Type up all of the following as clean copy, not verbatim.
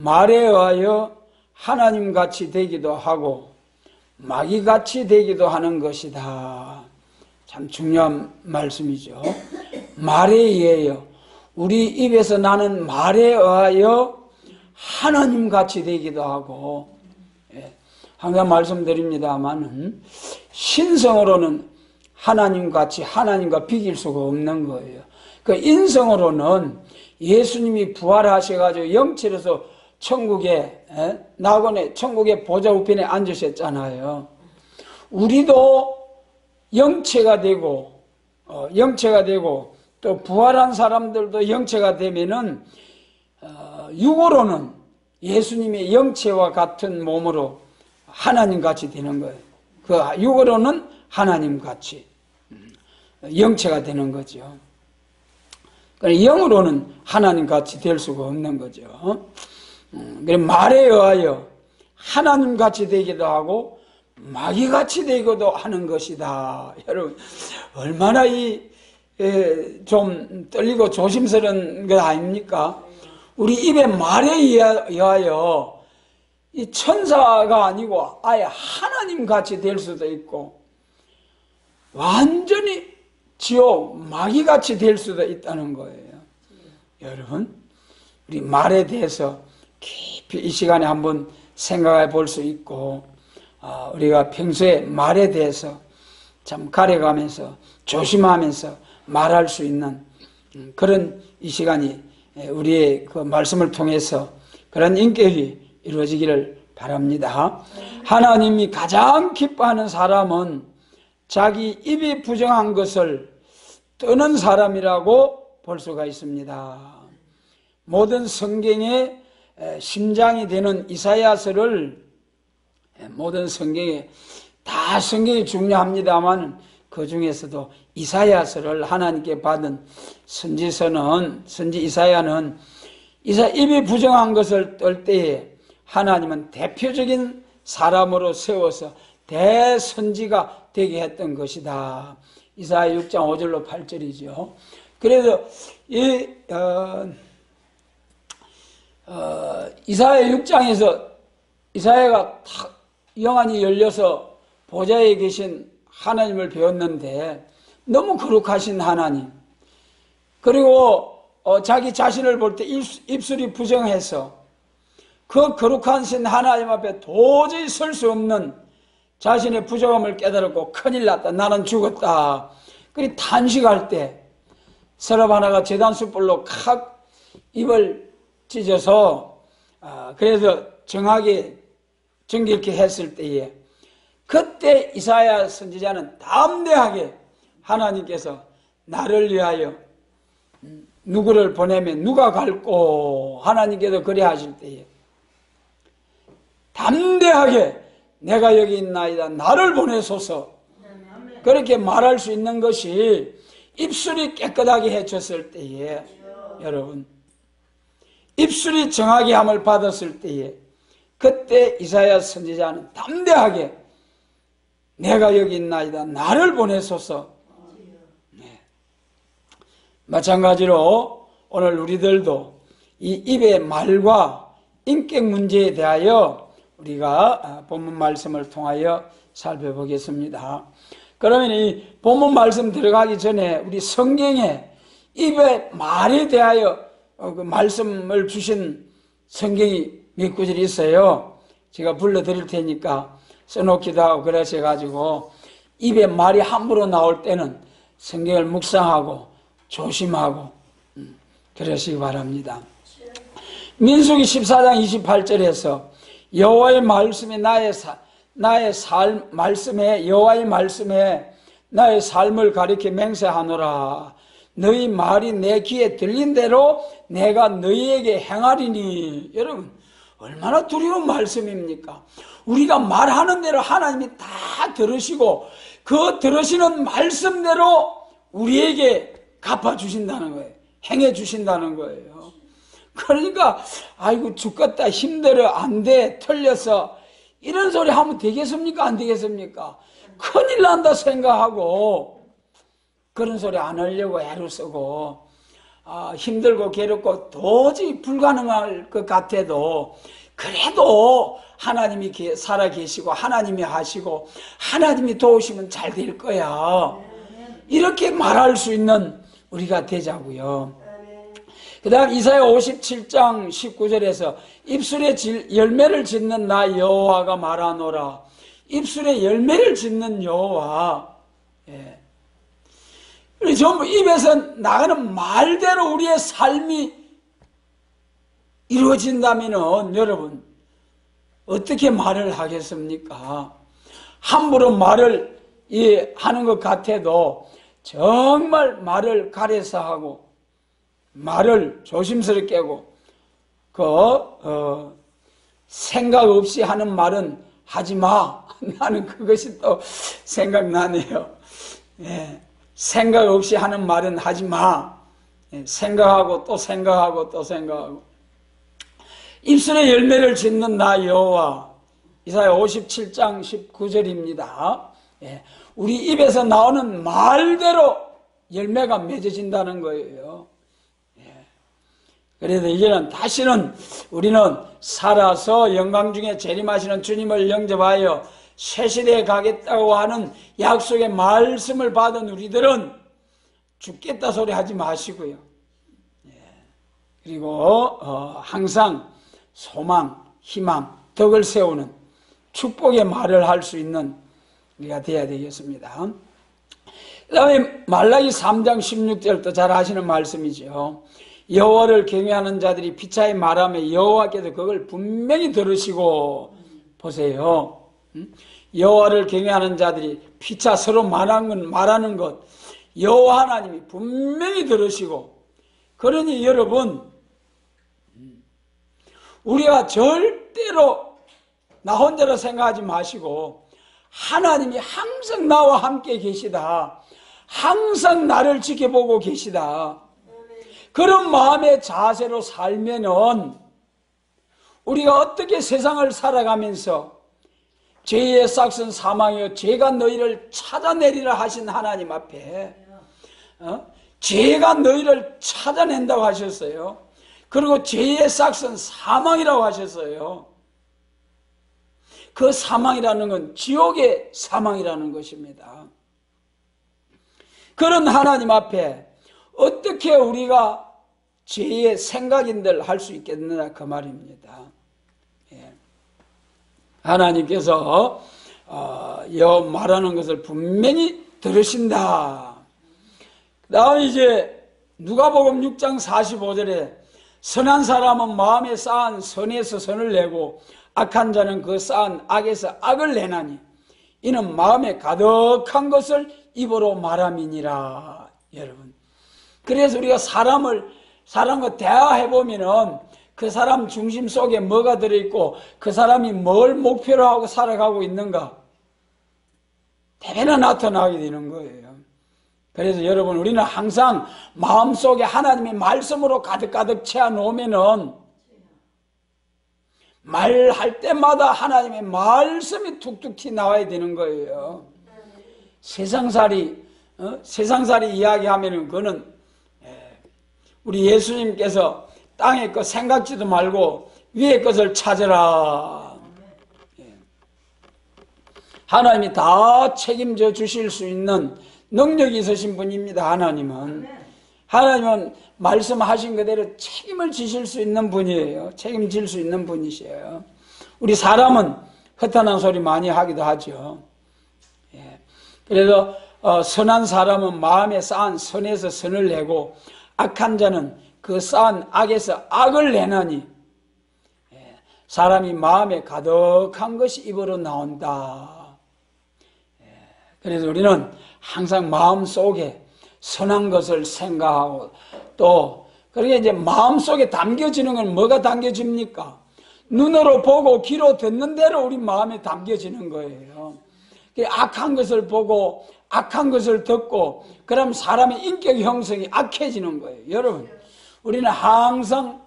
말에 의하여 하나님같이 되기도 하고 마귀같이 되기도 하는 것이다. 참 중요한 말씀이죠. 말에 의하여, 우리 입에서 나는 말에 의하여 하나님같이 되기도 하고, 항상 말씀드립니다만 신성으로는 하나님같이 하나님과 비길 수가 없는 거예요. 그 인성으로는 예수님이 부활하셔가지고 영체로서 천국에, 낙원에 천국의 보좌 우편에 앉으셨잖아요. 우리도 영체가 되고 또 부활한 사람들도 영체가 되면은 육으로는 예수님의 영체와 같은 몸으로 하나님같이 되는 거예요. 그 육으로는 하나님같이 영체가 되는 거죠. 영으로는 하나님같이 될 수가 없는 거죠. 말에 의하여 하나님같이 되기도 하고 마귀같이 되기도 하는 것이다. 여러분, 얼마나 좀 떨리고 조심스러운 것 아닙니까? 우리 입의 말에 의하여 이 천사가 아니고 아예 하나님같이 될 수도 있고 완전히 지옥 마귀같이 될 수도 있다는 거예요. 여러분, 우리 말에 대해서 깊이 이 시간에 한번 생각해 볼 수 있고, 우리가 평소에 말에 대해서 참 가려가면서 조심하면서 말할 수 있는 그런 이 시간이 우리의 그 말씀을 통해서 그런 인격이 이루어지기를 바랍니다. 하나님이 가장 기뻐하는 사람은 자기 입이 부정한 것을 떠는 사람이라고 볼 수가 있습니다. 모든 성경의 심장이 되는 이사야서를, 모든 성경에 다 성경이 중요합니다만 그 중에서도 이사야서를 하나님께 받은 선지 이사야는 입이 부정한 것을 떨 때에 하나님은 대표적인 사람으로 세워서 대선지가 되게 했던 것이다. 이사야 6장 5절로 8절이죠. 그래서 이사야 6장에서 이사야가 탁 영안이 열려서 보좌에 계신 하나님을 배웠는데 너무 거룩하신 하나님, 그리고 자기 자신을 볼 때 입술이 부정해서 그 거룩하신 하나님 앞에 도저히 설 수 없는 자신의 부정함을 깨달았고 큰일 났다, 나는 죽었다. 그리 탄식할 때 서랍 하나가 제단 숯불로 칵 입을 찢어서 그래서 정하게 정결케 했을 때에 그때 이사야 선지자는 담대하게 하나님께서 나를 위하여 누구를 보내면 누가 갈꼬, 하나님께서 그래 하실 때에 담대하게 내가 여기 있나이다, 나를 보내소서, 그렇게 말할 수 있는 것이 입술이 깨끗하게 해쳤을 때에, 여러분, 입술이 정하게 함을 받았을 때에 그때 이사야 선지자는 담대하게 내가 여기 있나이다, 나를 보내소서. 네. 마찬가지로 오늘 우리들도 이 입의 말과 인격 문제에 대하여 우리가 본문 말씀을 통하여 살펴보겠습니다. 그러면 이 본문 말씀 들어가기 전에 우리 성경에 입의 말에 대하여 그 말씀을 주신 성경이 몇 구절이 있어요. 제가 불러드릴 테니까 써놓기도 하고 그러셔가지고 입에 말이 함부로 나올 때는 성경을 묵상하고 조심하고 그러시기 바랍니다. 민수기 14장 28절에서 여호와의 말씀이 여호와의 말씀에 나의 삶을 가리켜 맹세하노라. 너희 말이 내 귀에 들린 대로 내가 너희에게 행하리니. 여러분, 얼마나 두려운 말씀입니까? 우리가 말하는 대로 하나님이 다 들으시고 그 들으시는 말씀대로 우리에게 갚아주신다는 거예요. 행해주신다는 거예요. 그러니까 아이고 죽겠다, 힘들어, 안 돼, 틀렸어, 이런 소리 하면 되겠습니까? 안 되겠습니까? 큰일 난다 생각하고 그런 소리 안 하려고 애를 쓰고 힘들고 괴롭고 도저히 불가능할 것 같아도 그래도 하나님이 살아 계시고 하나님이 하시고 하나님이 도우시면 잘 될 거야. 이렇게 말할 수 있는 우리가 되자고요. 그 다음 이사야 57장 19절에서 입술에 열매를 짓는 나 여호와가 말하노라. 입술에 열매를 짓는 여호와. 예. 전부 입에서 나가는 말대로 우리의 삶이 이루어진다면 여러분 어떻게 말을 하겠습니까? 함부로 말을 하는 것 같아도 정말 말을 가려서 하고 말을 조심스럽게 하고 생각 없이 하는 말은 하지 마. 나는 그것이 또 생각나네요. 예, 생각 없이 하는 말은 하지 마. 예, 생각하고 또 생각하고 또 생각하고. 입술에 열매를 짓는 나 여호와. 이사야 57장 19절입니다. 예, 우리 입에서 나오는 말대로 열매가 맺어진다는 거예요. 그래서 이제는 다시는 우리는 살아서 영광 중에 재림하시는 주님을 영접하여 새 시대에 가겠다고 하는 약속의 말씀을 받은 우리들은 죽겠다 소리 하지 마시고요. 그리고 항상 소망, 희망, 덕을 세우는 축복의 말을 할 수 있는 우리가 되어야 되겠습니다. 그 다음에 말라기 3장 16절도 잘 아시는 말씀이죠. 여호와를 경외하는 자들이 피차에 말하며 여호와께서 그걸 분명히 들으시고. 보세요. 여호와를 경외하는 자들이 피차 서로 말하는 것 여호와 하나님이 분명히 들으시고. 그러니 여러분 우리가 절대로 나 혼자로 생각하지 마시고 하나님이 항상 나와 함께 계시다. 항상 나를 지켜보고 계시다. 그런 마음의 자세로 살면은 우리가 어떻게 세상을 살아가면서 죄의 싹은 사망이요 죄가 너희를 찾아내리라 하신 하나님 앞에 죄가 너희를 찾아낸다고 하셨어요. 그리고 죄의 싹은 사망이라고 하셨어요. 그 사망이라는 건 지옥의 사망이라는 것입니다. 그런 하나님 앞에 어떻게 우리가 죄의 생각인들 할 수 있겠느냐 그 말입니다. 예. 하나님께서 말하는 것을 분명히 들으신다. 그 다음에 이제 누가복음 6장 45절에 선한 사람은 마음에 쌓은 선에서 선을 내고 악한 자는 그 쌓은 악에서 악을 내나니 이는 마음에 가득한 것을 입으로 말함이니라. 여러분, 그래서 우리가 사람과 대화해보면은 그 사람 중심 속에 뭐가 들어있고 그 사람이 뭘 목표로 하고 살아가고 있는가 대변에 나타나게 되는 거예요. 그래서 여러분 우리는 항상 마음속에 하나님의 말씀으로 가득가득 채워놓으면은 말할 때마다 하나님의 말씀이 툭툭 튀나와야 되는 거예요. 세상살이 이야기하면은 그거는 우리 예수님께서 땅의 것 생각지도 말고 위의 것을 찾으라. 하나님이 다 책임져 주실 수 있는 능력이 있으신 분입니다. 하나님은 말씀하신 그대로 책임을 지실 수 있는 분이에요. 책임질 수 있는 분이세요. 우리 사람은 허탄한 소리 많이 하기도 하죠. 그래서 선한 사람은 마음에 쌓은 선에서 선을 내고 악한 자는 그 쌓은 악에서 악을 내나니 사람이 마음에 가득한 것이 입으로 나온다. 그래서 우리는 항상 마음속에 선한 것을 생각하고 또 그러게 이제 마음속에 담겨지는 건 뭐가 담겨집니까? 눈으로 보고 귀로 듣는 대로 우리 마음에 담겨지는 거예요. 악한 것을 보고 악한 것을 듣고 그럼 사람의 인격 형성이 악해지는 거예요. 여러분 우리는 항상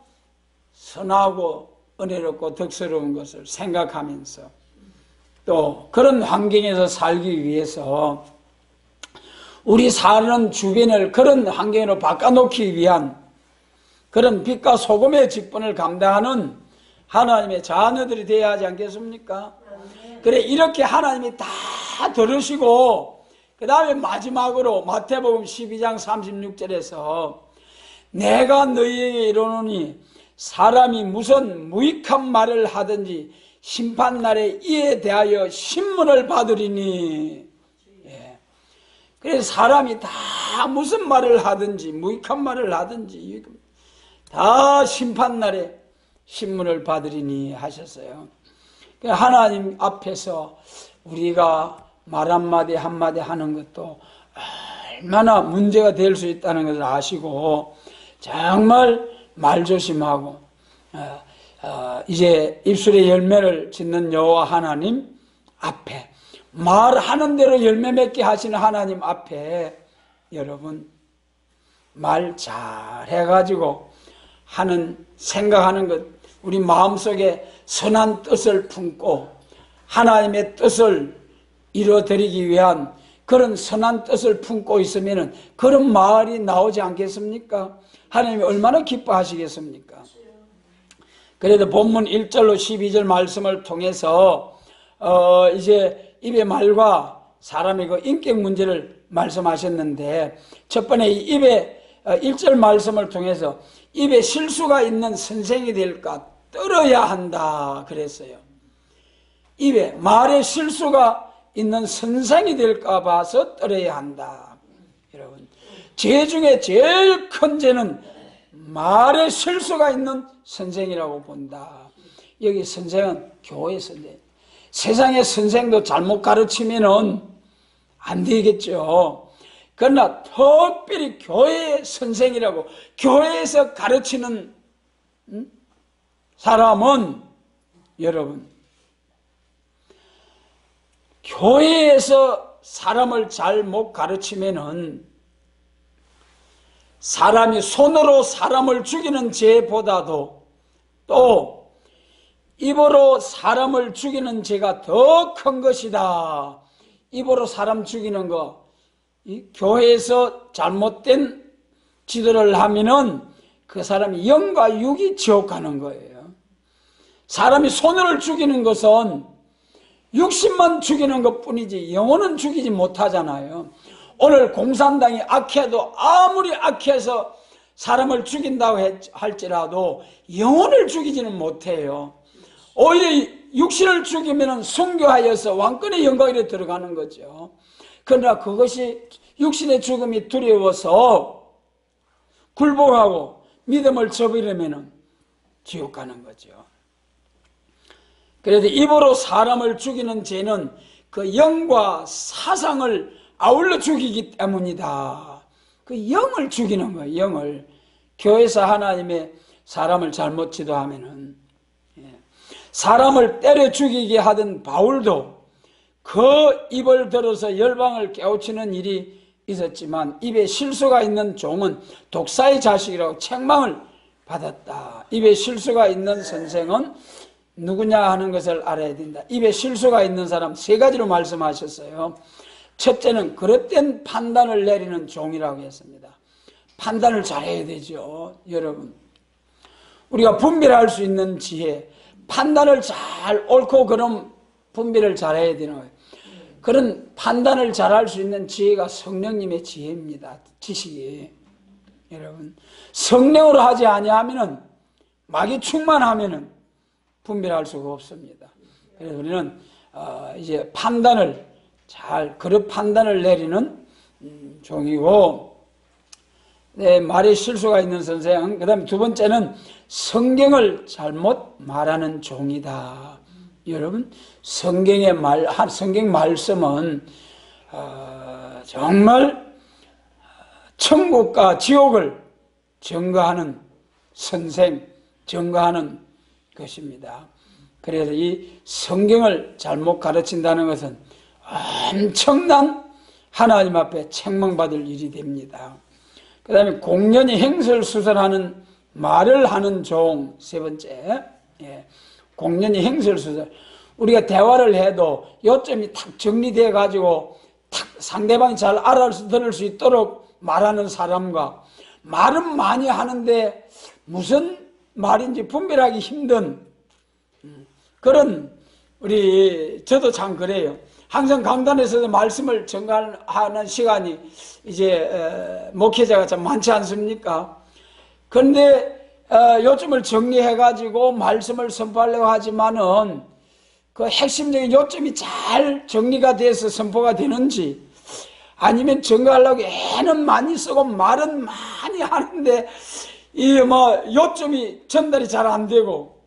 선하고 은혜롭고 덕스러운 것을 생각하면서 또 그런 환경에서 살기 위해서 우리 사는 주변을 그런 환경으로 바꿔놓기 위한 그런 빛과 소금의 직분을 감당하는 하나님의 자녀들이 되어야 하지 않겠습니까? 그래, 이렇게 하나님이 다 들으시고 그 다음에 마지막으로 마태복음 12장 36절에서 내가 너희에게 이르노니 사람이 무슨 무익한 말을 하든지 심판날에 이에 대하여 신문을 받으리니. 예. 그래서 사람이 다 무슨 말을 하든지 무익한 말을 하든지 다 심판날에 신문을 받으리니 하셨어요. 하나님 앞에서 우리가 말 한마디 한마디 하는 것도 얼마나 문제가 될 수 있다는 것을 아시고 정말 말조심하고 이제 입술에 열매를 짓는 여호와 하나님 앞에 말하는 대로 열매 맺게 하시는 하나님 앞에 여러분 말 잘해가지고 하는 생각하는 것 우리 마음속에 선한 뜻을 품고 하나님의 뜻을 이루어드리기 위한 그런 선한 뜻을 품고 있으면 그런 말이 나오지 않겠습니까? 하나님이 얼마나 기뻐하시겠습니까? 그래도 본문 1절로 12절 말씀을 통해서 이제 입의 말과 사람의 그 인격 문제를 말씀하셨는데 첫 번째 입의 1절 말씀을 통해서 입에 실수가 있는 선생이 될까 떨어야 한다 그랬어요. 입에 말에 실수가 있는 선생이 될까 봐서 떨어야 한다. 여러분, 죄 중에 제일 큰 죄는 말에 실수가 있는 선생이라고 본다. 여기 선생은 교회 선생. 세상의 선생도 잘못 가르치면은 안 되겠죠. 그러나 특별히 교회의 선생이라고 교회에서 가르치는 사람은 여러분 교회에서 사람을 잘못 가르치면은 사람이 손으로 사람을 죽이는 죄보다도 또 입으로 사람을 죽이는 죄가 더 큰 것이다. 입으로 사람 죽이는 거 이 교회에서 잘못된 지도를 하면은 그 사람이 영과 육이 지옥 가는 거예요. 사람이 손으로 죽이는 것은 육신만 죽이는 것뿐이지 영혼은 죽이지 못하잖아요. 오늘 공산당이 악해도 아무리 악해서 사람을 죽인다고 할지라도 영혼을 죽이지는 못해요. 오히려 육신을 죽이면 순교하여서 왕권의 영광에 들어가는 거죠. 그러나 그것이 육신의 죽음이 두려워서 굴복하고 믿음을 저버리면 지옥 가는 거죠. 그래도 입으로 사람을 죽이는 죄는 그 영과 사상을 아울러 죽이기 때문이다. 그 영을 죽이는 거예요. 영을. 교회에서 하나님의 사람을 잘못 지도하면은 사람을 때려 죽이게 하던 바울도 그 입을 들어서 열방을 깨우치는 일이 있었지만 입에 실수가 있는 종은 독사의 자식이라고 책망을 받았다. 입에 실수가 있는 선생은 누구냐 하는 것을 알아야 된다. 입에 실수가 있는 사람 세 가지로 말씀하셨어요. 첫째는 그릇된 판단을 내리는 종이라고 했습니다. 판단을 잘해야 되죠. 여러분, 우리가 분별할 수 있는 지혜, 판단을 잘 옳고 그름 분별을 잘해야 되는 거예요. 그런 판단을 잘할 수 있는 지혜가 성령님의 지혜입니다. 지식이. 여러분, 성령으로 하지 아니하면은 마귀 충만하면은 분별할 수가 없습니다. 그래서 우리는 이제 판단을 잘 그릇 판단을 내리는 종이고, 말에 실수가 있는 선생. 그다음에 두 번째는 성경을 잘못 말하는 종이다. 여러분, 성경 말씀은 정말 천국과 지옥을 증거하는 선생, 증거하는 것입니다. 그래서 이 성경을 잘못 가르친다는 것은 엄청난 하나님 앞에 책망받을 일이 됩니다. 그 다음에 공연히 행설수설하는 말을 하는 종, 세 번째. 공연히 행설수설. 우리가 대화를 해도 요점이 탁 정리되어 가지고 탁 상대방이 잘 알아들을 수 있도록 말하는 사람과 말은 많이 하는데 무슨 말인지 분별하기 힘든 그런 저도 참 그래요. 항상 강단에서도 말씀을 전가하는 시간이 이제 목회자가 참 많지 않습니까? 그런데 요점을 정리해가지고 말씀을 선포하려고 하지만은 그 핵심적인 요점이 잘 정리가 돼서 선포가 되는지, 아니면 전가하려고 애는 많이 쓰고 말은 많이 하는데 이 요점이 전달이 잘 안 되고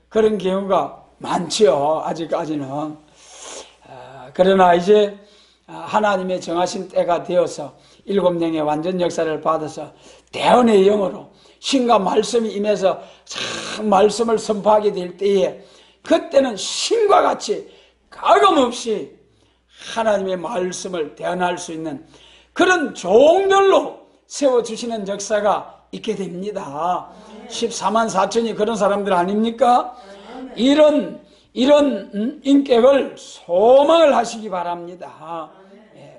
그런 경우가 많지요, 아직까지는. 그러나 이제 하나님의 정하신 때가 되어서 7명의 완전 역사를 받아서 대언의 영으로 신과 말씀이 임해서 참 말씀을 선포하게 될 때에, 그때는 신과 같이 가감없이 하나님의 말씀을 대언할 수 있는 그런 종들로 세워주시는 역사가 있게 됩니다. 14만 4천이 그런 사람들 아닙니까? 이런 인격을 소망을 하시기 바랍니다.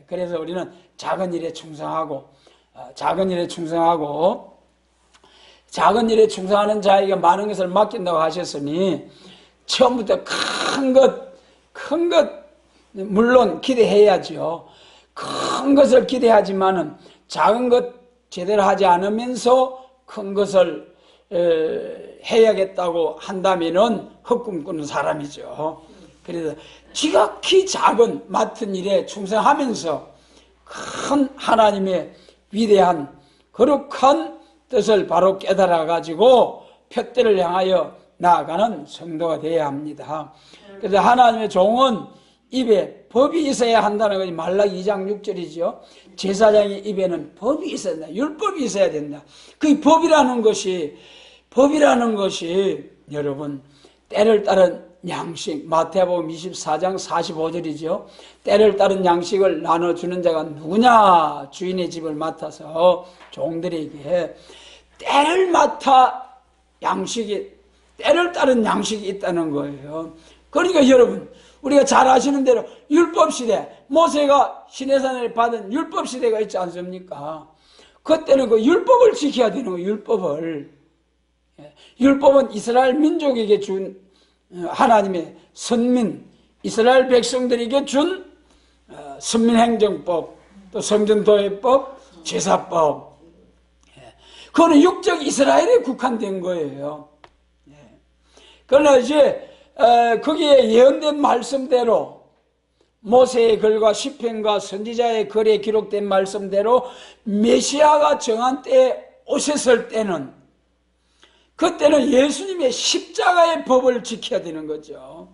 그래서 우리는 작은 일에 충성하고 작은 일에 충성하는 자에게 많은 것을 맡긴다고 하셨으니, 처음부터 큰 것 물론 기대해야죠. 큰 것을 기대하지만은 작은 것 제대로 하지 않으면서 큰 것을 해야겠다고 한다면은 헛꿈 꾸는 사람이죠. 그래서 지극히 작은 맡은 일에 충성하면서 큰 하나님의 위대한 거룩한 뜻을 바로 깨달아 가지고 표대를 향하여 나아가는 성도가 되어야 합니다. 그래서 하나님의 종은 입에 법이 있어야 한다는 것이 말라기 2장 6절이죠. 제사장의 입에는 법이 있어야 된다. 율법이 있어야 된다. 그 법이라는 것이 여러분, 때를 따른 양식, 마태복음 24장 45절이죠. 때를 따른 양식을 나눠주는 자가 누구냐? 주인의 집을 맡아서 종들에게 때를 따른 양식이 있다는 거예요. 그러니까 여러분, 우리가 잘 아시는 대로 율법시대, 모세가 시내산에 받은 율법시대가 있지 않습니까? 그때는 그 율법을 지켜야 되는 거예요. 율법은 이스라엘 민족에게 준 하나님의 선민, 이스라엘 백성들에게 준 선민행정법, 또 성전도회법, 제사법. 그거는 육적 이스라엘에 국한된 거예요. 그러나 이제 거기에 예언된 말씀대로, 모세의 글과 시편과 선지자의 글에 기록된 말씀대로 메시아가 정한 때에 오셨을 때는, 그때는 예수님의 십자가의 법을 지켜야 되는 거죠.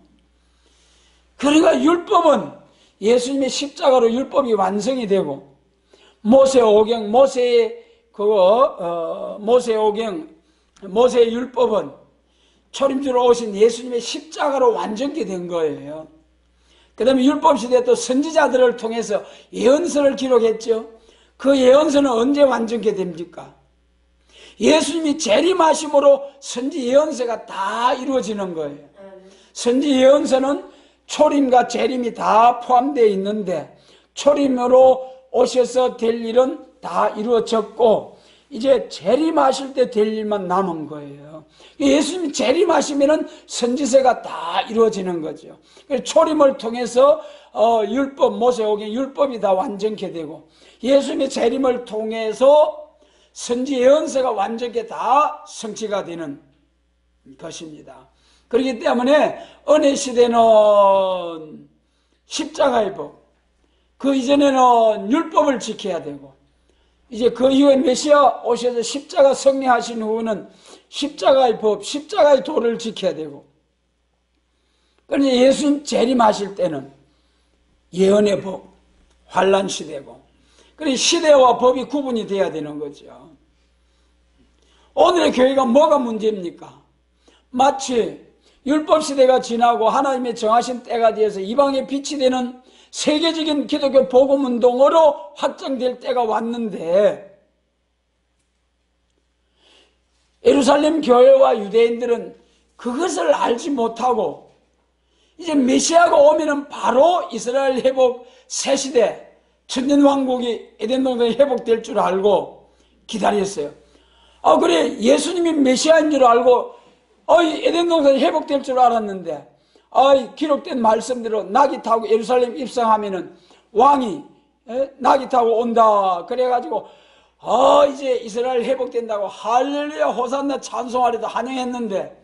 그러니까 율법은 예수님의 십자가로 율법이 완성이 되고, 모세오경, 모세의 율법은 초림주로 오신 예수님의 십자가로 완전케 된 거예요. 그 다음에 율법시대에 또 선지자들을 통해서 예언서를 기록했죠. 그 예언서는 언제 완전케 됩니까? 예수님이 재림하심으로 선지 예언서가 다 이루어지는 거예요. 선지 예언서는 초림과 재림이 다 포함되어 있는데, 초림으로 오셔서 될 일은 다 이루어졌고 이제 재림하실 때 될 일만 남은 거예요. 예수님이 재림하시면은 선지서가 다 이루어지는 거죠. 그래서 초림을 통해서 율법, 모세오경 율법이 다 완전케 되고, 예수님의 재림을 통해서 선지 예언서가 완전히 다 성취가 되는 것입니다. 그렇기 때문에 은혜 시대는 십자가의 법, 그 이전에는 율법을 지켜야 되고, 이제 그 이후에 메시아 오셔서 십자가 승리하신 후는 십자가의 법, 십자가의 도를 지켜야 되고, 그런데 예수님 재림하실 때는 예언의 법, 환란 시대고, 그래서 시대와 법이 구분이 돼야 되는 거죠. 오늘의 교회가 뭐가 문제입니까? 마치 율법 시대가 지나고 하나님의 정하신 때가 되어서 이방의 빛이 되는 세계적인 기독교 복음 운동으로 확정될 때가 왔는데, 예루살렘 교회와 유대인들은 그것을 알지 못하고 이제 메시아가 오면은 바로 이스라엘 회복 새 시대, 천년왕국이 에덴 동산에 회복될 줄 알고 기다렸어요. 그래, 예수님이 메시아인 줄 알고, 에덴 동산이 회복될 줄 알았는데, 기록된 말씀대로 낙이 타고 예루살렘 입성하면은 왕이 낙이 타고 온다. 그래가지고, 이제 이스라엘 회복된다고 할렐루야 호산나 찬송하리다 환영했는데,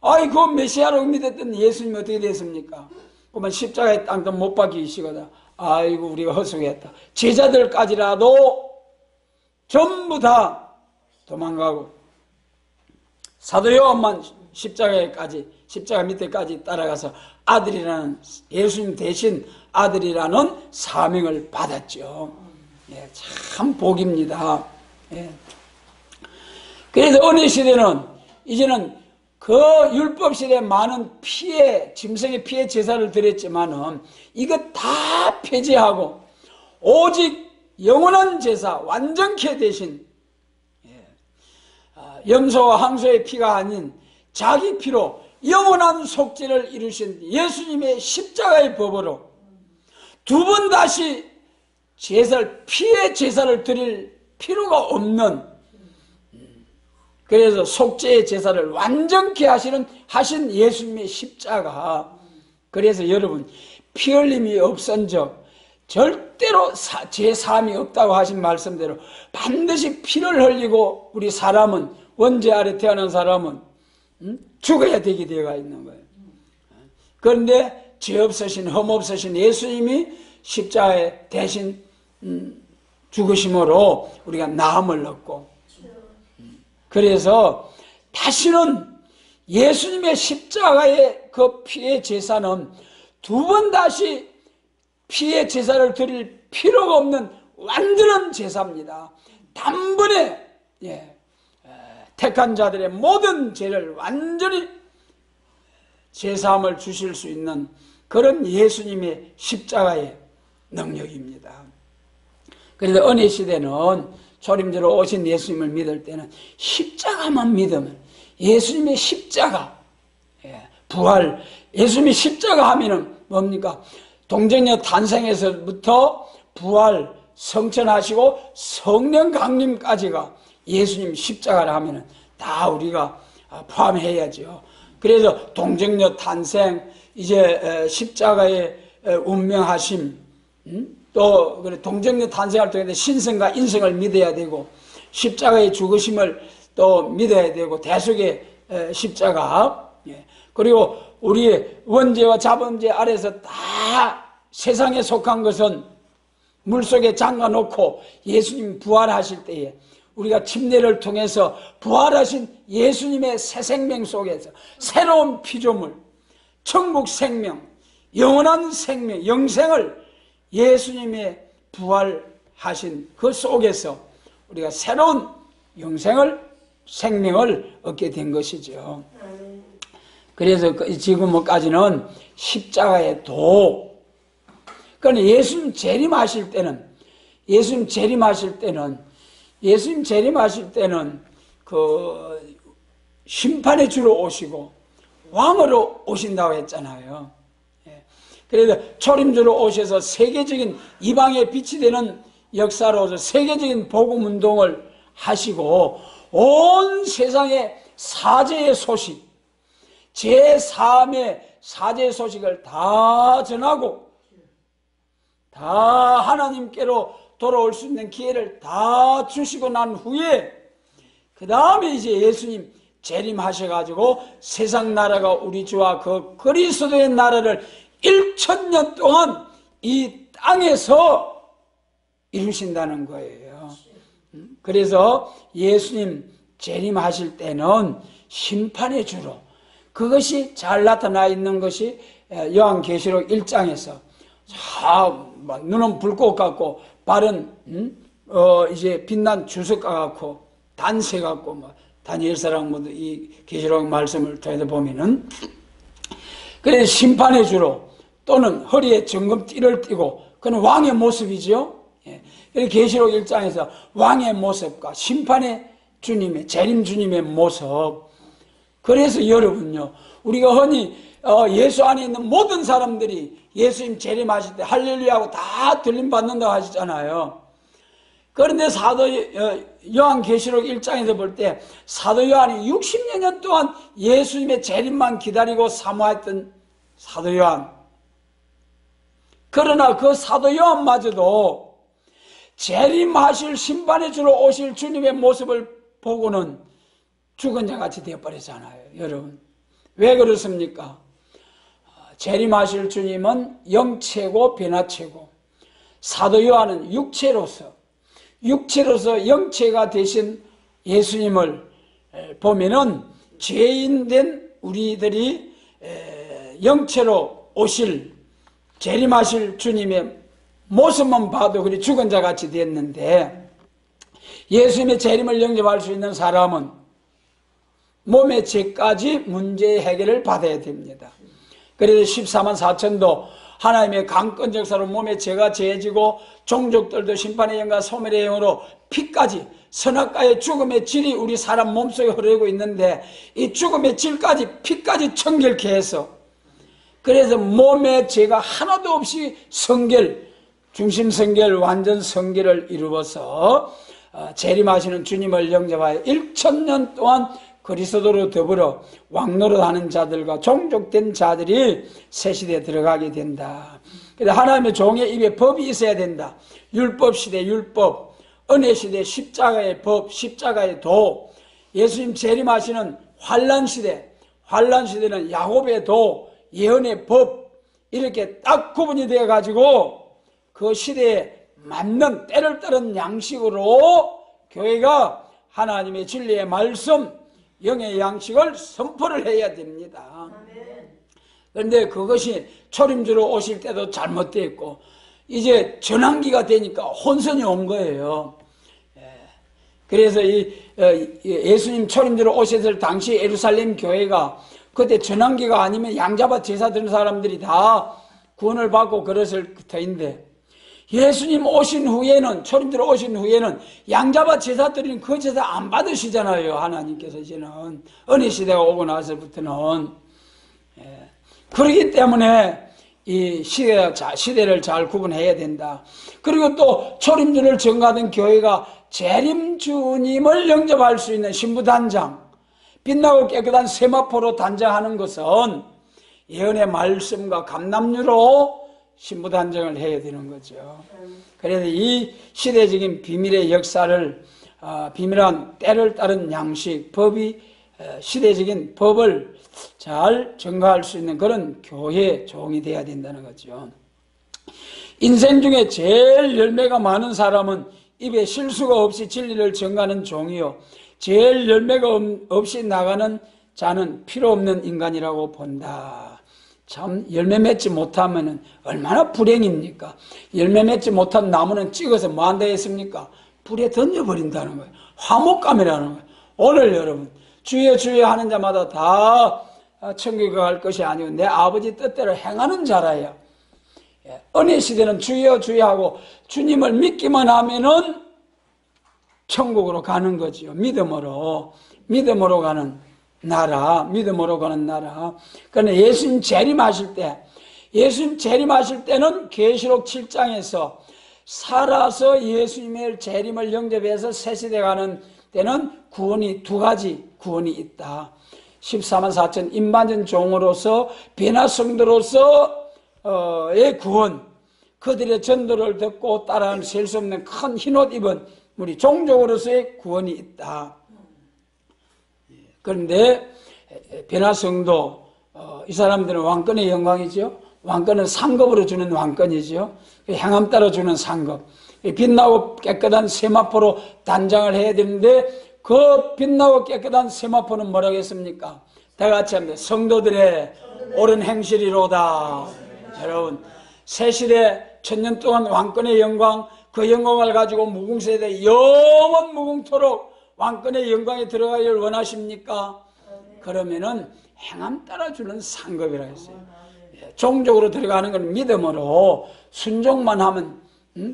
그 메시아로 믿었던 예수님이 어떻게 됐습니까? 그러면 십자가의 땅도 못 박히시거든. 아이고, 우리가 허술했다. 제자들까지라도 전부 다 도망가고, 사도 요한만 십자가 밑에까지 따라가서 아들이라는, 예수님 대신 아들이라는 사명을 받았죠. 예, 참 복입니다. 예. 그래서 어느 시대는, 이제는 그 율법 시대에 많은 짐승의 피해 제사를 드렸지만은 이거 다 폐지하고 오직 영원한 제사, 완전케 대신 염소와 항소의 피가 아닌 자기 피로 영원한 속죄를 이루신 예수님의 십자가의 법으로 두 번 다시 피해 제사를 드릴 필요가 없는, 그래서 속죄의 제사를 완전케 하신 예수님의 십자가. 그래서 여러분, 피 흘림이 없은 적 절대로 제3이 없다고 하신 말씀대로 반드시 피를 흘리고 우리 사람은, 원죄 아래 태어난 사람은 죽어야 되게 되어 있는 거예요. 그런데 죄 없으신, 흠 없으신 예수님이 십자가에 대신 죽으심으로 우리가 나음을 얻고, 그래서 다시는 예수님의 십자가의 그 피의 제사는 두 번 다시 피의 제사를 드릴 필요가 없는 완전한 제사입니다. 단번에 택한 자들의 모든 죄를 완전히 제사함을 주실 수 있는 그런 예수님의 십자가의 능력입니다. 그래서 어느 시대는 초림제로 오신 예수님을 믿을 때는 십자가만 믿으면, 예수님의 십자가, 부활, 예수님의 십자가 하면은 뭡니까? 동정녀 탄생에서부터 부활, 성천하시고 성령 강림까지가 예수님 십자가를 하면은 다 우리가 포함해야죠. 그래서 동정녀 탄생, 이제 십자가의 운명하심, 또 동정녀 탄생을 통해서 신성과 인성을 믿어야 되고, 십자가의 죽으심을 또 믿어야 되고, 대속의 십자가, 그리고 우리의 원죄와 자범죄 아래서 다 세상에 속한 것은 물속에 잠가놓고 예수님 부활하실 때에 우리가 침례를 통해서 부활하신 예수님의 새 생명 속에서 새로운 피조물, 천국 생명, 영원한 생명, 영생을 예수님의 부활하신 그 속에서 우리가 새로운 생명을 얻게 된 것이죠. 그래서 지금까지는 십자가의 도. 그러니까 예수님 재림하실 때는 그 심판의 주로 오시고 왕으로 오신다고 했잖아요. 그래서 초림주로 오셔서 세계적인 이방의 빛이 되는 역사로서 세계적인 복음 운동을 하시고 온 세상에 사죄의 소식, 제3의 사죄의 소식을 다 전하고 다 하나님께로 돌아올 수 있는 기회를 다 주시고 난 후에 그 다음에 이제 예수님 재림하셔가지고 세상 나라가 우리 주와 그 그리스도의 나라를 1000년 동안 이 땅에서 이루신다는 거예요. 그래서 예수님 재림하실 때는 심판의 주로, 그것이 잘 나타나 있는 것이 요한계시록 1장에서 눈은 불꽃 같고 발은 이제 빛난 주석 같고 단새 같고 다니엘서랑 모두 이 계시록 말씀을 통해서 보면은, 그래서 심판의 주로 또는 허리에 정금띠를 띠고, 그건 왕의 모습이죠. 그래서 계시록 1장에서 왕의 모습과 심판의 주님의, 재림 주님의 모습. 그래서 여러분요, 우리가 흔히 예수 안에 있는 모든 사람들이 예수님 재림하실 때 할렐루야 하고 다 들림 받는다고 하시잖아요. 그런데 사도 요한계시록 1장에서 볼 때 사도 요한이 60여 년 동안 예수님의 재림만 기다리고 사모했던 사도 요한. 그러나 그 사도 요한마저도 재림하실 심판의 주로 오실 주님의 모습을 보고는 죽은 자같이 되어버렸잖아요. 여러분, 왜 그렇습니까? 재림하실 주님은 영체고 변화체고, 사도 요한은 육체로서 영체가 되신 예수님을 보면은 죄인된 우리들이 영체로 오실 재림하실 주님의 모습만 봐도 그리 죽은 자같이 됐는데, 예수님의 재림을 영접할 수 있는 사람은 몸의 죄까지 문제 해결을 받아야 됩니다. 그래서 14만 4천도 하나님의 강권 역사로 몸의 죄가 제해지고 종족들도 심판의 영과 소멸의 영으로 피까지, 선악과의 죽음의 질이 우리 사람 몸속에 흐르고 있는데, 이 죽음의 질까지 피까지 청결케 해서, 그래서 몸의 죄가 하나도 없이 성결, 중심 성결, 완전 성결을 이루어서 재림하시는 주님을 영접하여 1000년 동안 그리스도로 더불어 왕노릇하는 자들과 종족된 자들이 새 시대에 들어가게 된다. 그래서 하나님의 종의 입에 법이 있어야 된다. 율법 시대 율법, 은혜 시대 십자가의 법, 십자가의 도, 예수님 재림하시는 환란 시대, 환란 시대는 야곱의 도, 예언의 법, 이렇게 딱 구분이 되어 가지고 그 시대에 맞는 때를 따른 양식으로 교회가 하나님의 진리의 말씀, 영의 양식을 선포를 해야 됩니다. 그런데 그것이 초림주로 오실 때도 잘못되어 있고, 이제 전환기가 되니까 혼선이 온 거예요. 그래서 예수님 초림주로 오셨을 당시 예루살렘 교회가 그때 전환기가 아니면 양잡아 제사 드는 사람들이 다 구원을 받고 그랬을 터인데, 예수님 오신 후에는, 초림주로 오신 후에는 양잡아 제사 드리는 그 제사 안 받으시잖아요. 하나님께서 이제는 은혜 시대가 오고 나서부터는. 그렇기 때문에 이 시대를 잘 구분해야 된다. 그리고 또 초림주를 증거하던 교회가 재림 주님을 영접할 수 있는 신부단장, 빛나고 깨끗한 세마포로 단장하는 것은 예언의 말씀과 감람류로 신부단정을 해야 되는 거죠. 그래서 이 시대적인 비밀의 역사를, 비밀한 때를 따른 양식, 법이, 시대적인 법을 잘 증거할 수 있는 그런 교회 종이 되어야 된다는 거죠. 인생 중에 제일 열매가 많은 사람은 입에 실수가 없이 진리를 증거하는 종이요, 제일 열매가 없이 나가는 자는 필요 없는 인간이라고 본다. 참, 열매 맺지 못하면 얼마나 불행입니까? 열매 맺지 못한 나무는 찍어서 뭐 한다 했습니까? 불에 던져버린다는 거예요. 화목감이라는 거예요. 오늘 여러분, 주여 주여 하는 자마다 다 천국에 갈 것이 아니고 내 아버지 뜻대로 행하는 자라야. 은혜 시대는 주여 주여 하고 주님을 믿기만 하면은 천국으로 가는 거지요. 믿음으로 가는 나라, 믿음으로 가는 나라. 그런데 예수님 재림하실 때는 계시록 7장에서 살아서 예수님의 재림을 영접해서 새 시대 가는 때는 구원이 두 가지 구원이 있다. 14만 4천 임반전 종으로서 변화 성도로서의 구원, 그들의 전도를 듣고 따라하는 셀 수 없는 큰 흰옷 입은 우리 종족으로서의 구원이 있다. 그런데 변화성도, 이 사람들은 왕권의 영광이죠. 왕권은 상급으로 주는 왕권이죠. 향함 따라 주는 상급. 빛나고 깨끗한 세마포로 단장을 해야 되는데, 그 빛나고 깨끗한 세마포는 뭐라고 했습니까? 다 같이 합니다. 성도들의 옳은 행실이로다. 여러분, 새 시대 1000년 동안 왕권의 영광, 그 영광을 가지고 무궁세대 영원 무궁토록 왕권의 영광에 들어가기를 원하십니까? 그러면은 행함 따라주는 상급이라 했어요. 종족으로 들어가는 건 믿음으로 순종만 하면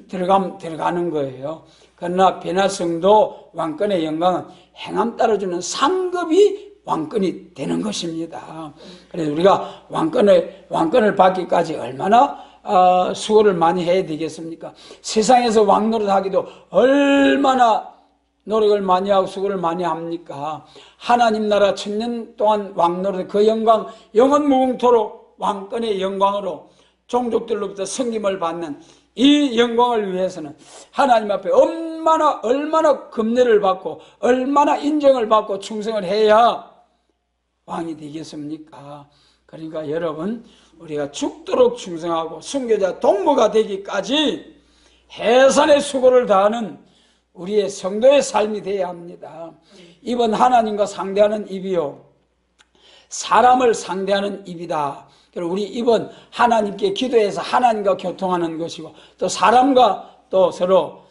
들어가는 거예요. 그러나 변화성도 왕권의 영광은 행함 따라주는 상급이 왕권이 되는 것입니다. 그래서 우리가 왕권을 받기까지 얼마나 수고를 많이 해야 되겠습니까? 세상에서 왕노릇 하기도 얼마나 노력을 많이 하고 수고를 많이 합니까? 하나님 나라 천년 동안 왕노릇, 그 영광 영원 무궁토록 왕권의 영광으로 종족들로부터 섬김을 받는 이 영광을 위해서는 하나님 앞에 얼마나 금례를 받고 얼마나 인정을 받고 충성을 해야 왕이 되겠습니까? 그러니까 여러분, 우리가 죽도록 충성하고 순교자 동무가 되기까지 해산의 수고를 다하는 우리의 성도의 삶이 되어야 합니다. 입은 하나님과 상대하는 입이요, 사람을 상대하는 입이다. 우리 입은 하나님께 기도해서 하나님과 교통하는 것이고, 또 사람과 또 서로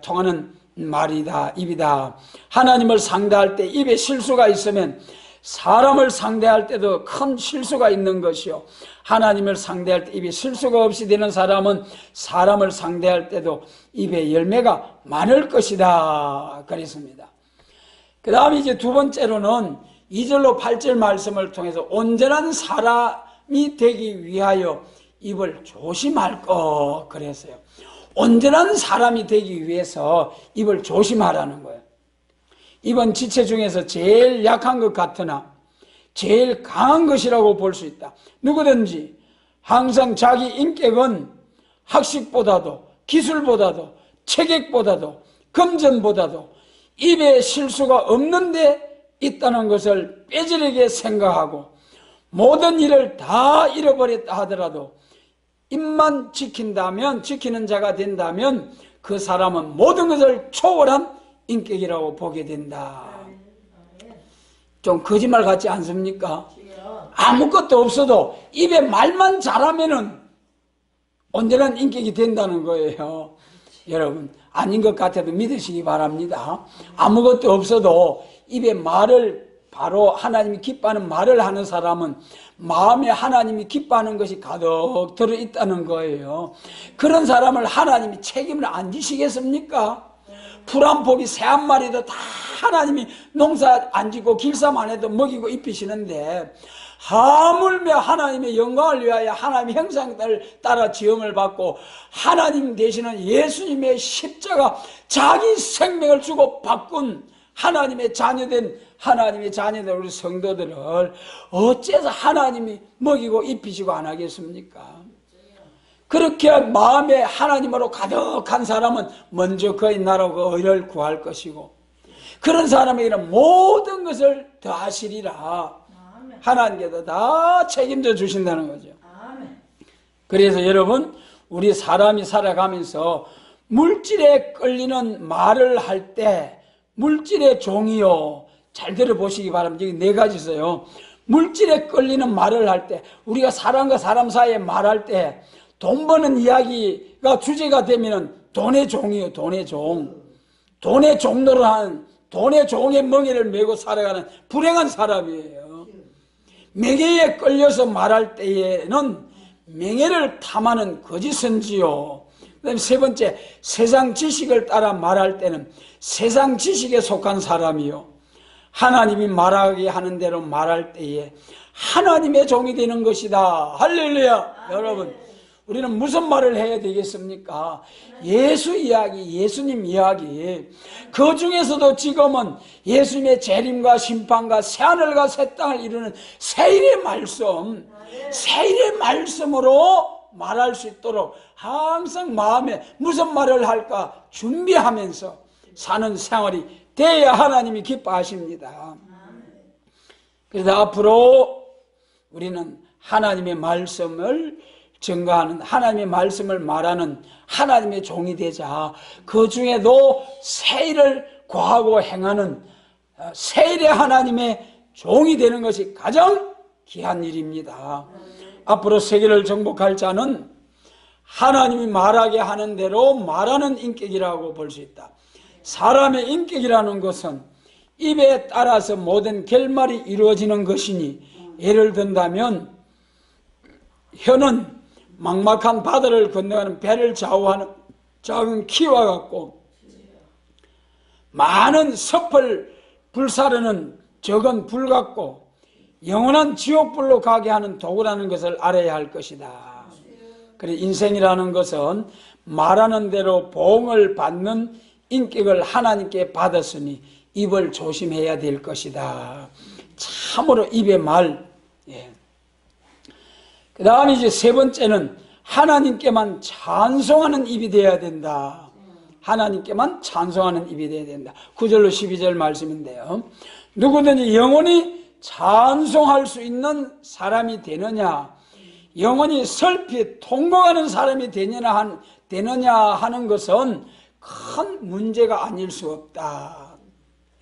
통하는 말이다, 입이다. 하나님을 상대할 때 입에 실수가 있으면 사람을 상대할 때도 큰 실수가 있는 것이요, 하나님을 상대할 때 입에 실수가 없이 되는 사람은 사람을 상대할 때도 입에 열매가 많을 것이다 그랬습니다. 그 다음에 이제 두 번째로는 2절로 8절 말씀을 통해서 온전한 사람이 되기 위하여 입을 조심할 것 그랬어요. 온전한 사람이 되기 위해서 입을 조심하라는 거예요. 입은 지체 중에서 제일 약한 것 같으나 제일 강한 것이라고 볼 수 있다. 누구든지 항상 자기 인격은 학식보다도 기술보다도 체격보다도 금전보다도 입에 실수가 없는데 있다는 것을 빼지르게 생각하고 모든 일을 다 잃어버렸다 하더라도 입만 지키는 자가 된다면 그 사람은 모든 것을 초월한 인격이라고 보게 된다. 좀 거짓말 같지 않습니까? 아무것도 없어도 입에 말만 잘하면은 온전한 인격이 된다는 거예요. 여러분, 아닌 것 같아도 믿으시기 바랍니다. 아무것도 없어도 입에 말을 바로 하나님이 기뻐하는 말을 하는 사람은 마음에 하나님이 기뻐하는 것이 가득 들어있다는 거예요. 그런 사람을 하나님이 책임을 안 지시겠습니까? 풀 한 포기 새 한 마리도 다 하나님이 농사 안 짓고 길쌈 해도 먹이고 입히시는데 하물며 하나님의 영광을 위하여 하나님의 형상을 따라 지음을 받고 하나님 되시는 예수님의 십자가 자기 생명을 주고 바꾼 하나님의 자녀된 우리 성도들을 어째서 하나님이 먹이고 입히시고 안 하겠습니까? 그렇게 마음에 하나님으로 가득한 사람은 먼저 그의 나라와 의를 구할 것이고 그런 사람에게는 모든 것을 더하시리라. 하나님께서 다 책임져 주신다는 거죠. 그래서 여러분, 우리 사람이 살아가면서 물질에 끌리는 말을 할 때 물질의 종이요, 잘 들어보시기 바랍니다. 여기 네 가지 있어요. 물질에 끌리는 말을 할 때, 우리가 사람과 사람 사이에 말할 때 돈 버는 이야기가 주제가 되면은 돈의 종이요, 돈의 종. 돈의 종로를 하는, 돈의 종의 멍에를 메고 살아가는 불행한 사람이에요. 명예에 끌려서 말할 때에는 명예를 탐하는 거짓선지요. 그 다음에 세 번째, 세상 지식을 따라 말할 때는 세상 지식에 속한 사람이요. 하나님이 말하게 하는 대로 말할 때에 하나님의 종이 되는 것이다. 할렐루야. 여러분, 우리는 무슨 말을 해야 되겠습니까? 예수 이야기, 예수님 이야기. 그 중에서도 지금은 예수님의 재림과 심판과 새하늘과 새 땅을 이루는 새일의 말씀, 새일의 말씀으로 말할 수 있도록 항상 마음에 무슨 말을 할까 준비하면서 사는 생활이 돼야 하나님이 기뻐하십니다. 그래서 앞으로 우리는 하나님의 말씀을 증거하는, 하나님의 말씀을 말하는 하나님의 종이 되자. 그 중에도 새일을 구하고 행하는 새일의 하나님의 종이 되는 것이 가장 귀한 일입니다. 앞으로 세계를 정복할 자는 하나님이 말하게 하는 대로 말하는 인격이라고 볼 수 있다. 사람의 인격이라는 것은 입에 따라서 모든 결말이 이루어지는 것이니, 예를 든다면 혀는 막막한 바다를 건너가는 배를 좌우하는 작은 키와 같고, 많은 섭을 불사르는 적은 불 같고, 영원한 지옥불로 가게 하는 도구라는 것을 알아야 할 것이다. 그래, 인생이라는 것은 말하는 대로 보응을 받는 인격을 하나님께 받았으니 입을 조심해야 될 것이다. 참으로 입의 말. 예. 그 다음에 이제 세 번째는 하나님께만 찬송하는 입이 되어야 된다. 하나님께만 찬송하는 입이 되어야 된다. 9절로 12절 말씀인데요. 누구든지 영원히 찬송할 수 있는 사람이 되느냐, 영원히 슬피 통곡하는 사람이 되느냐 하는 것은 큰 문제가 아닐 수 없다.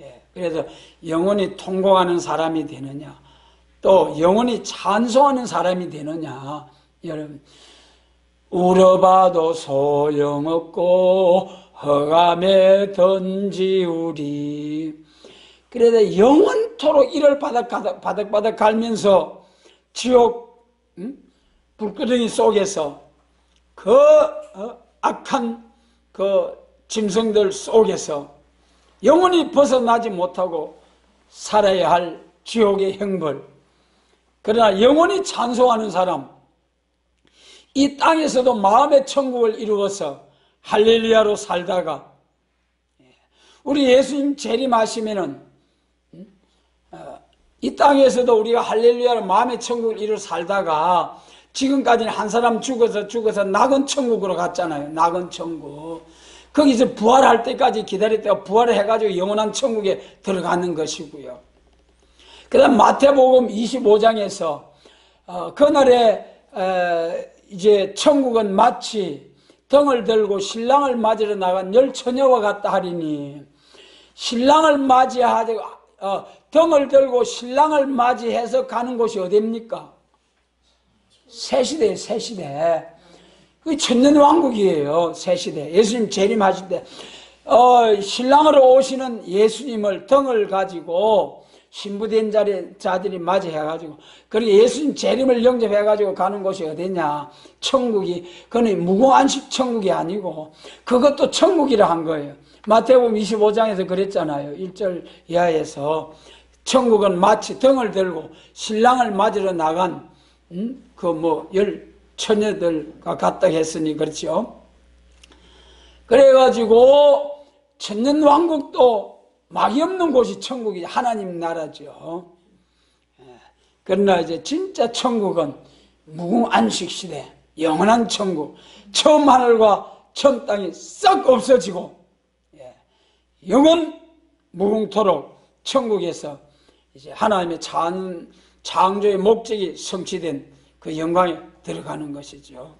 예, 그래서 영원히 통곡하는 사람이 되느냐, 또 영원히 찬송하는 사람이 되느냐. 여러분, 울어봐도 소용없고 흑암에 던지우리. 그래서 영원토록 이를 바닥바닥 갈면서 지옥 불끄덩이 속에서 그 악한 그 짐승들 속에서 영원히 벗어나지 못하고 살아야 할 지옥의 형벌. 그러나 영원히 찬송하는 사람, 이 땅에서도 마음의 천국을 이루어서 할렐루야로 살다가, 우리 예수님 재림하시면은 이 땅에서도 우리가 할렐루야로 마음의 천국을 이루어 살다가 지금까지는 한 사람 죽어서 낙원 천국으로 갔잖아요. 낙원 천국. 거기서 부활할 때까지 기다렸다가 부활을 해가지고 영원한 천국에 들어가는 것이고요. 그 다음 마태복음 25장에서 그날에 이제 천국은 마치 등을 들고 신랑을 맞으러 나간 열 처녀와 같다 하리니, 신랑을 맞이하고 등을 들고 신랑을 맞이해서 가는 곳이 어디입니까? 새시대예요. 새시대. 그게 천년왕국이에요. 새시대. 예수님 재림하실 때 신랑으로 오시는 예수님을 등을 가지고 신부된 자들이 맞이해가지고, 그리고 예수님 재림을 영접해가지고 가는 곳이 어디냐? 천국이. 그건 무궁안식 천국이 아니고 그것도 천국이라 한 거예요. 마태복음 25장에서 그랬잖아요. 1절 이하에서 천국은 마치 등을 들고 신랑을 맞으러 나간 열 처녀들과 같다 했으니 그렇죠. 그래가지고 천년왕국도 막이 없는 곳이 천국이 하나님 나라죠. 그러나 이제 진짜 천국은 무궁안식 시대, 영원한 천국, 처음 하늘과 처음 땅이 싹 없어지고 영원 무궁토록 천국에서 이제 하나님의 창조의 목적이 성취된 그 영광에 들어가는 것이죠.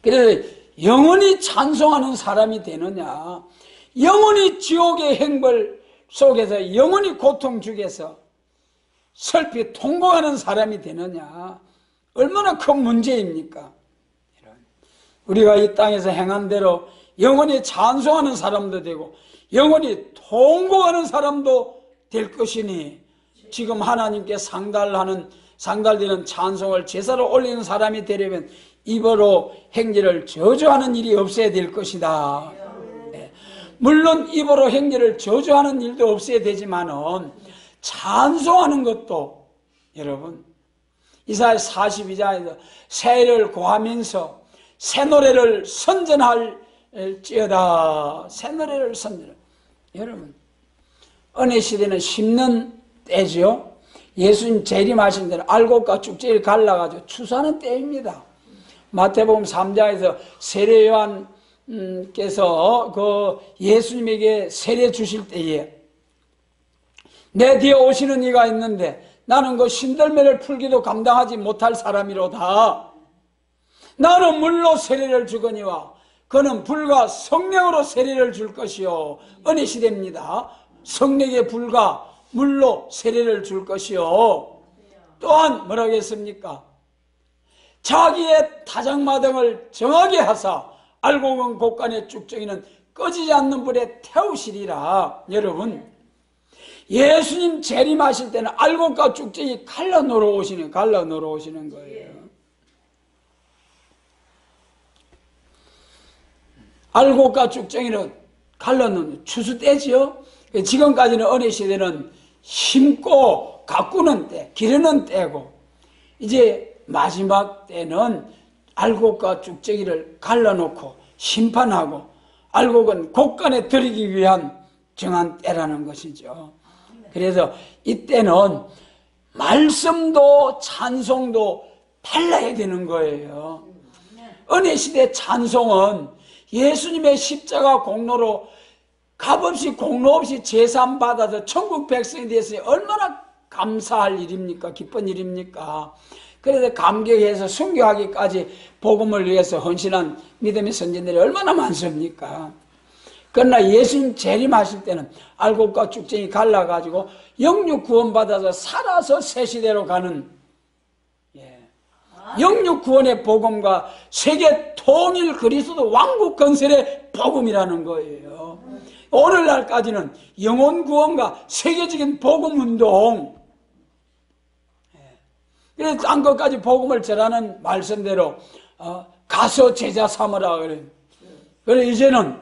그래서 영원히 찬송하는 사람이 되느냐, 영원히 지옥의 행벌 속에서 영원히 고통 중에서 슬피 통곡하는 사람이 되느냐, 얼마나 큰 문제입니까? 우리가 이 땅에서 행한 대로 영원히 찬송하는 사람도 되고 영원히 통곡하는 사람도 될 것이니, 지금 하나님께 상달되는 찬송을 제사로 올리는 사람이 되려면 입으로 행제를 저주하는 일이 없어야 될 것이다. 물론 입으로 행제를 저주하는 일도 없어야 되지만은 찬송하는 것도, 여러분, 이사야 42장에서 새를 고하면서 새 노래를 선전할지어다. 새 노래를 선전할. 여러분, 은혜 시대는 심는 때죠. 예수님 재림하신 데는 알곡과 쭉지를 갈라가지고 추수하는 때입니다. 마태복음 3장에서 세례 요한께서 그 예수님에게 세례 주실 때에 내 뒤에 오시는 이가 있는데 나는 그 신들매를 풀기도 감당하지 못할 사람이로다. 나는 물로 세례를 주거니와 그는 불과 성령으로 세례를 줄 것이요. 은혜 시대입니다. 성령에 불과 물로 세례를 줄 것이요. 또한 뭐라고 했습니까? 자기의 타작마당을 정하게 하사 알곡은 곡간에 쭉정이는 꺼지지 않는 불에 태우시리라. 여러분, 예수님 재림하실 때는 알곡과 쭉정이 갈라 놀아오시는 거예요. 알곡과 쭉정이는 갈라 놓는 추수 때지요. 지금까지는 은혜 시대는 심고 가꾸는 때, 기르는 때고, 이제 마지막 때는 알곡과 쭉쟁이를 갈라놓고 심판하고 알곡은 곡간에 들이기 위한 정한 때라는 것이죠. 그래서 이때는 말씀도 찬송도 달라야 되는 거예요. 은혜시대 찬송은 예수님의 십자가 공로로 값없이 공로 없이 제삼 받아서 천국 백성이 됐으니 얼마나 감사할 일입니까? 기쁜 일입니까? 그래서 감격해서 순교하기까지 복음을 위해서 헌신한 믿음의 선진들이 얼마나 많습니까? 그러나 예수님 재림하실 때는 알곡과 쭉쟁이 갈라가지고 영육 구원받아서 살아서 새 시대로 가는 영육 구원의 복음과 세계 통일 그리스도 왕국 건설의 복음이라는 거예요. 오늘날까지는 영혼 구원과 세계적인 복음 운동, 그래서 딴 것까지 복음을 전하는 말씀대로 가서 제자 삼으라 그래. 그래 이제는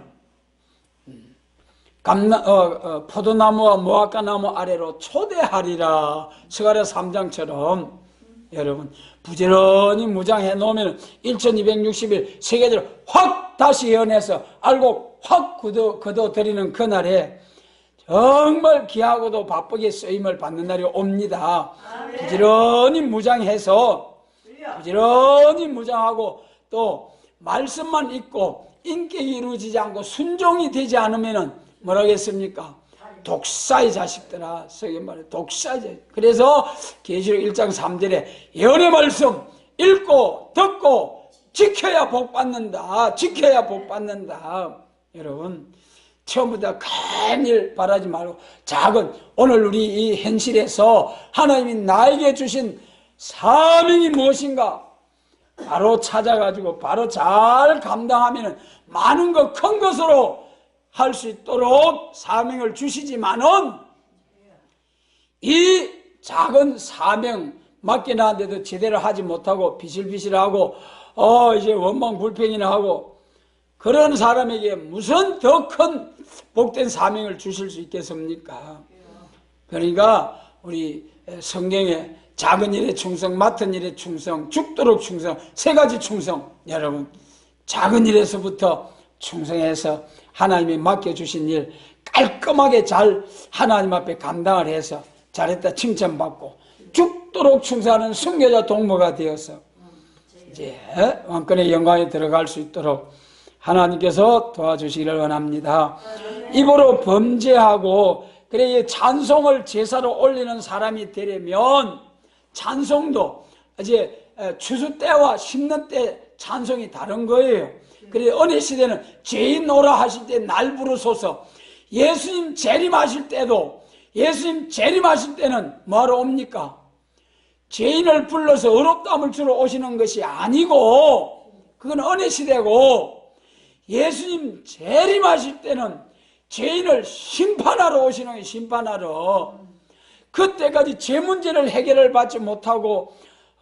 포도나무와 무화과나무 아래로 초대하리라. 스가랴 3장처럼 여러분 부지런히 무장해 놓으면 1260일 세계적으로 확 다시 예언해서 알고 확 거둬들이는 그날에 정말 귀하고도 바쁘게 쓰임을 받는 날이 옵니다. 부지런히 무장해서 부지런히 무장하고 또 말씀만 읽고 인격이 이루어지지 않고 순종이 되지 않으면 뭐라고 했습니까? 독사의 자식들아. 성경 말에 독사의 자식. 그래서 계시록 1장 3절에 예언의 말씀 읽고 듣고 지켜야 복 받는다. 지켜야 복 받는다. 여러분 처음부터 큰 일 바라지 말고 작은 오늘 우리 이 현실에서 하나님이 나에게 주신 사명이 무엇인가 바로 찾아가지고 바로 잘 감당하면 많은 것 큰 것으로 할 수 있도록 사명을 주시지만은 이 작은 사명 맡겨놨는데도 제대로 하지 못하고 비실비실하고 이제 원망불평이나 하고 그런 사람에게 무슨 더 큰 복된 사명을 주실 수 있겠습니까? 그러니까 우리 성경에 작은 일에 충성, 맡은 일에 충성, 죽도록 충성, 세 가지 충성. 여러분 작은 일에서부터 충성해서 하나님이 맡겨주신 일 깔끔하게 잘 하나님 앞에 감당을 해서 잘했다 칭찬받고 죽도록 충성하는 순교자 동무가 되어서 이제 왕권의 영광에 들어갈 수 있도록 하나님께서 도와주시기를 원합니다. 입으로 범죄하고 그래 찬송을 제사로 올리는 사람이 되려면 찬송도 이제 추수 때와 심는 때 찬송이 다른 거예요. 그래 은혜 시대는 죄인 오라 하실 때 날 부르소서. 예수님 재림하실 때도 예수님 재림하실 때는 뭐하러 옵니까? 죄인을 불러서 의롭다함을 주러 오시는 것이 아니고 그건 은혜 시대고 예수님 재림하실 때는 죄인을 심판하러 오시는 거예요. 심판하러. 그때까지 죄 문제를 해결을 받지 못하고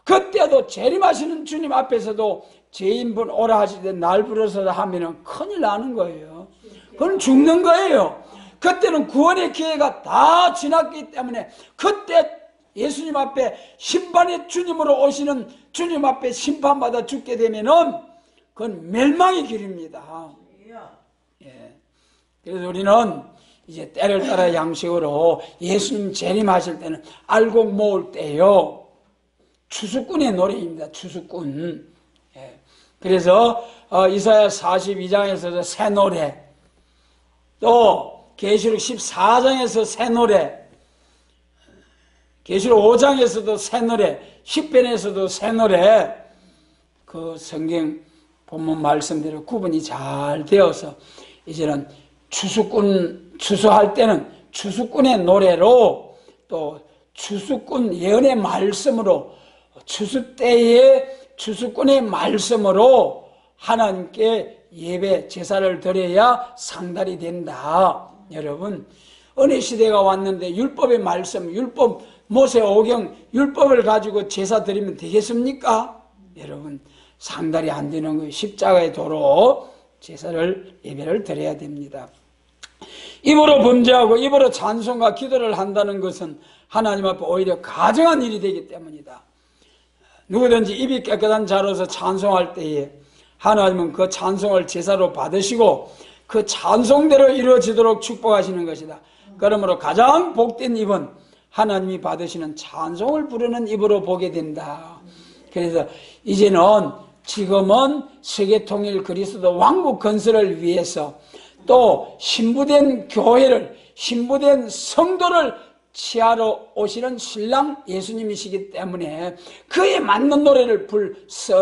그때도 재림하시는 주님 앞에서도 죄인분 오라 하실 때 날 부르소서 하면은 큰일 나는 거예요. 그건 죽는 거예요. 그때는 구원의 기회가 다 지났기 때문에 그때 예수님 앞에 심판의 주님으로 오시는 주님 앞에 심판받아 죽게 되면은 그건 멸망의 길입니다. 예. 그래서 우리는 이제 때를 따라 양식으로 예수님 재림하실 때는 알곡 모을 때요. 추수꾼의 노래입니다. 추수꾼. 예. 그래서 이사야 42장에서도 새 노래, 또 계시록 14장에서 새 노래, 계시록 5장에서도 새 노래, 10편에서도 새 노래, 그 성경 본문 말씀대로 구분이 잘 되어서 이제는 추수할 때는 추수꾼의 노래로 또 추수꾼 예언의 말씀으로 추수 때에 추수꾼의 말씀으로 하나님께 예배 제사를 드려야 상달이 된다. 여러분 은혜 시대가 왔는데 율법의 말씀, 율법 모세 오경 율법을 가지고 제사 드리면 되겠습니까? 여러분 상달이 안 되는 거예요. 십자가의 도로 제사를 예배를 드려야 됩니다. 입으로 범죄하고 입으로 찬송과 기도를 한다는 것은 하나님 앞에 오히려 가증한 일이 되기 때문이다. 누구든지 입이 깨끗한 자로서 찬송할 때에 하나님은 그 찬송을 제사로 받으시고 그 찬송대로 이루어지도록 축복하시는 것이다. 그러므로 가장 복된 입은 하나님이 받으시는 찬송을 부르는 입으로 보게 된다. 그래서 이제는 지금은 세계통일 그리스도 왕국 건설을 위해서 또 신부된 교회를, 신부된 성도를 취하러 오시는 신랑 예수님이시기 때문에 그에 맞는 노래를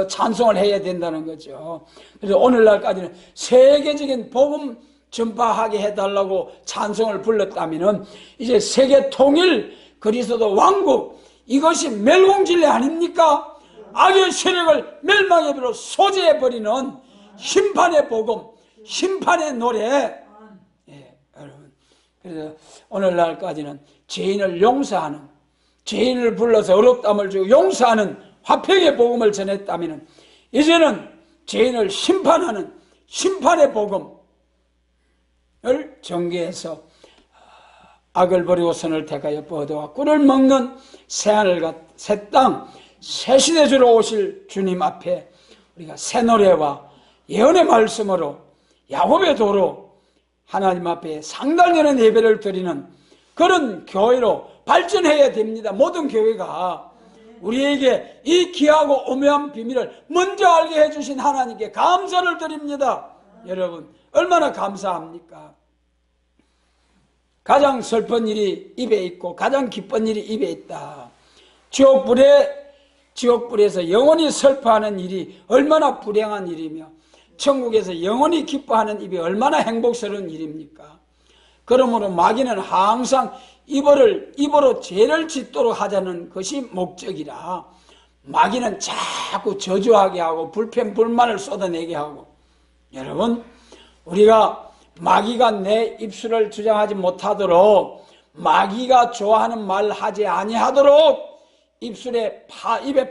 찬송을 해야 된다는 거죠. 그래서 오늘날까지는 세계적인 복음 전파하게 해달라고 찬송을 불렀다면 이제 세계 통일 그리스도 왕국, 이것이 멸공진리 아닙니까? 악의 세력을 멸망의 비로 소재해버리는 심판의 복음, 심판의 노래. 예, 여러분. 그래서 오늘날까지는 죄인을 용서하는, 죄인을 불러서 어렵담을 주고 용서하는 화평의 복음을 전했다면 이제는 죄인을 심판하는 심판의 복음을 전개해서 악을 버리고 선을 택하여 뻗어와 꿀을 먹는 새하늘과 새 땅, 새 시대 주로 오실 주님 앞에 우리가 새 노래와 예언의 말씀으로 야곱의 도로 하나님 앞에 상달되는 예배를 드리는 그런 교회로 발전해야 됩니다. 모든 교회가 우리에게 이 귀하고 오묘한 비밀을 먼저 알게 해주신 하나님께 감사를 드립니다. 여러분 얼마나 감사합니까? 가장 슬픈 일이 입에 있고 가장 기쁜 일이 입에 있다. 지옥불에서 영원히 슬퍼하는 일이 얼마나 불행한 일이며 천국에서 영원히 기뻐하는 입이 얼마나 행복스러운 일입니까? 그러므로 마귀는 항상 입으로 죄를 짓도록 하자는 것이 목적이라 마귀는 자꾸 저주하게 하고 불평 불만을 쏟아내게 하고, 여러분 우리가 마귀가 내 입술을 주장하지 못하도록, 마귀가 좋아하는 말 하지 아니하도록 입에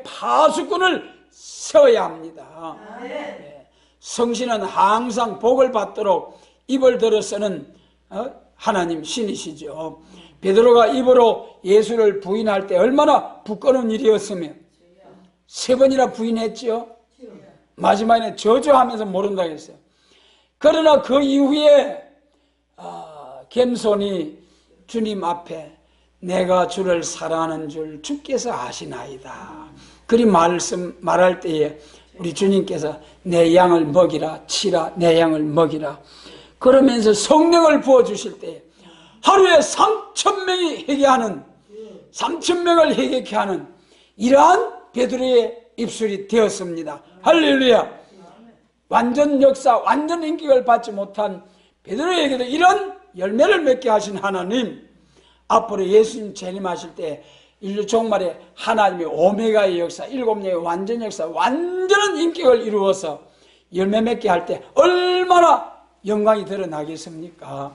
파수꾼을 세워야 합니다. 네. 성신은 항상 복을 받도록 입을 들어 쓰는 하나님 신이시죠. 베드로가 입으로 예수를 부인할 때 얼마나 부끄러운 일이었으며 3번이나 부인했죠. 마지막에 저주하면서 모른다고 했어요. 그러나 그 이후에 겸손히 주님 앞에 내가 주를 사랑하는 줄 주께서 아시나이다. 그리 말할 때에 우리 주님께서 내 양을 먹이라, 치라, 내 양을 먹이라. 그러면서 성령을 부어주실 때 하루에 3,000명이 회개하는, 3,000명을 회개케 하는 이러한 베드로의 입술이 되었습니다. 할렐루야. 완전 역사, 완전 인격을 받지 못한 베드로에게도 이런 열매를 맺게 하신 하나님, 앞으로 예수님 재림하실 때 인류 종말에 하나님의 오메가의 역사, 7영의 완전 역사, 완전한 인격을 이루어서 열매 맺게 할 때 얼마나 영광이 드러나겠습니까?